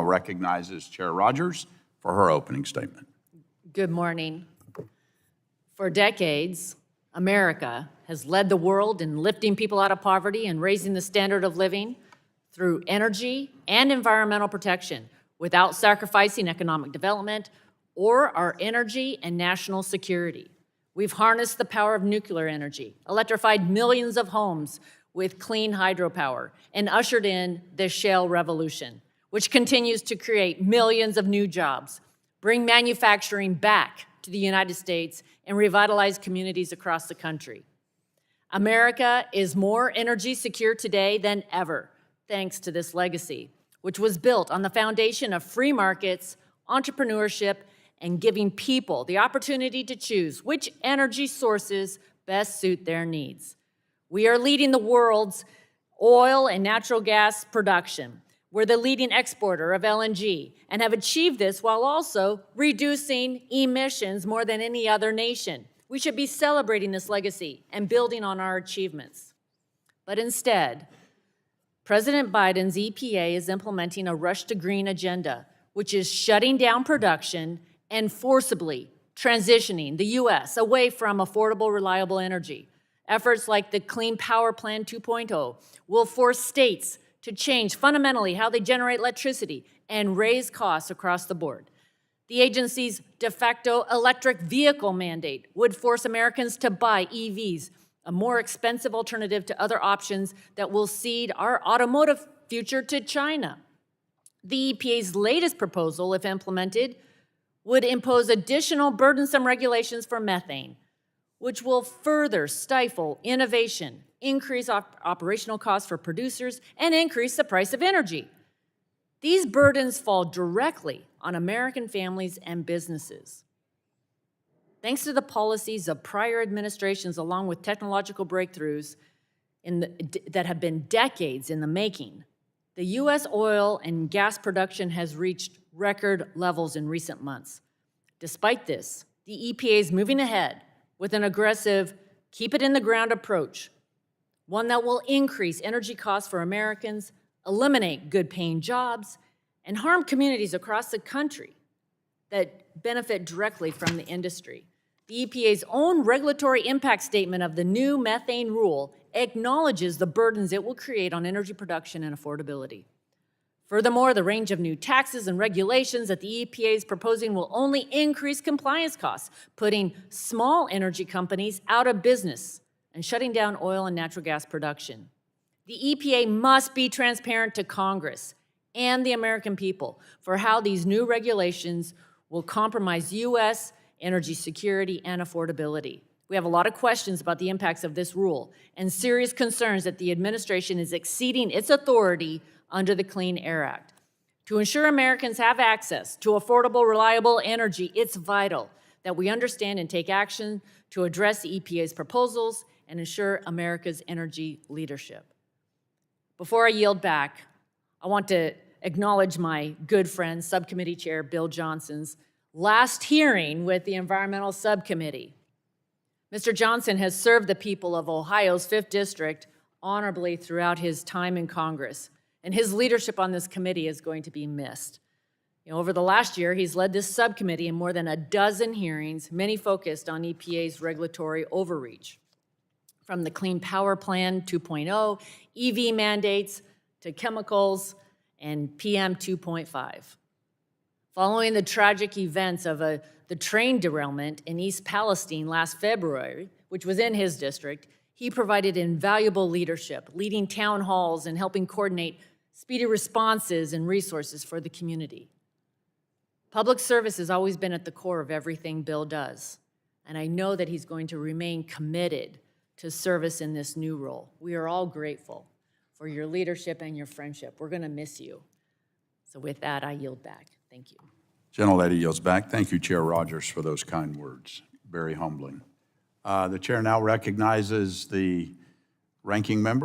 now recognizes Chair Rodgers for her opening statement. Good morning. For decades, America has led the world in lifting people out of poverty and raising the standard of living through energy and environmental protection without sacrificing economic development or our energy and national security. We've harnessed the power of nuclear energy, electrified millions of homes with clean hydropower, and ushered in the shale revolution, which continues to create millions of new jobs, bring manufacturing back to the United States, and revitalize communities across the country. America is more energy secure today than ever, thanks to this legacy, which was built on the foundation of free markets, entrepreneurship, and giving people the opportunity to choose which energy sources best suit their needs. We are leading the world's oil and natural gas production. We're the leading exporter of LNG and have achieved this while also reducing emissions more than any other nation. We should be celebrating this legacy and building on our achievements. But instead, President Biden's EPA is implementing a rush to green agenda, which is shutting down production and forcibly transitioning the U.S. away from affordable, reliable energy. Efforts like the Clean Power Plan 2.0 will force states to change fundamentally how they generate electricity and raise costs across the board. The agency's de facto electric vehicle mandate would force Americans to buy EVs, a more expensive alternative to other options that will cede our automotive future to China. The EPA's latest proposal, if implemented, would impose additional burdensome regulations for methane, which will further stifle innovation, increase operational costs for producers, and increase the price of energy. These burdens fall directly on American families and businesses. Thanks to the policies of prior administrations, along with technological breakthroughs that have been decades in the making, the U.S. oil and gas production has reached record levels in recent months. Despite this, the EPA is moving ahead with an aggressive keep-it-in-the-ground approach, one that will increase energy costs for Americans, eliminate good-paying jobs, and harm communities across the country that benefit directly from the industry. The EPA's own regulatory impact statement of the new methane rule acknowledges the burdens it will create on energy production and affordability. Furthermore, the range of new taxes and regulations that the EPA is proposing will only increase compliance costs, putting small energy companies out of business and shutting down oil and natural gas production. The EPA must be transparent to Congress and the American people for how these new regulations will compromise U.S. energy security and affordability. We have a lot of questions about the impacts of this rule and serious concerns that the administration is exceeding its authority under the Clean Air Act. To ensure Americans have access to affordable, reliable energy, it's vital that we understand and take action to address the EPA's proposals and ensure America's energy leadership. Before I yield back, I want to acknowledge my good friend, Subcommittee Chair Bill Johnson's last hearing with the Environmental Subcommittee. Mr. Johnson has served the people of Ohio's 5th District honorably throughout his time in Congress, and his leadership on this committee is going to be missed. Over the last year, he's led this subcommittee in more than a dozen hearings, many focused on EPA's regulatory overreach. From the Clean Power Plan 2.0, EV mandates, to chemicals, and PM 2.5. Following the tragic events of the train derailment in East Palestine last February, which was in his district, he provided invaluable leadership, leading town halls and helping coordinate speedy responses and resources for the community. Public service has always been at the core of everything Bill does, and I know that he's going to remain committed to service in this new role. We are all grateful for your leadership and your friendship. We're going to miss you. So with that, I yield back. Thank you. Gentlelady yields back. Thank you, Chair Rodgers, for those kind words. Very humbling. The chair now recognizes the ranking member.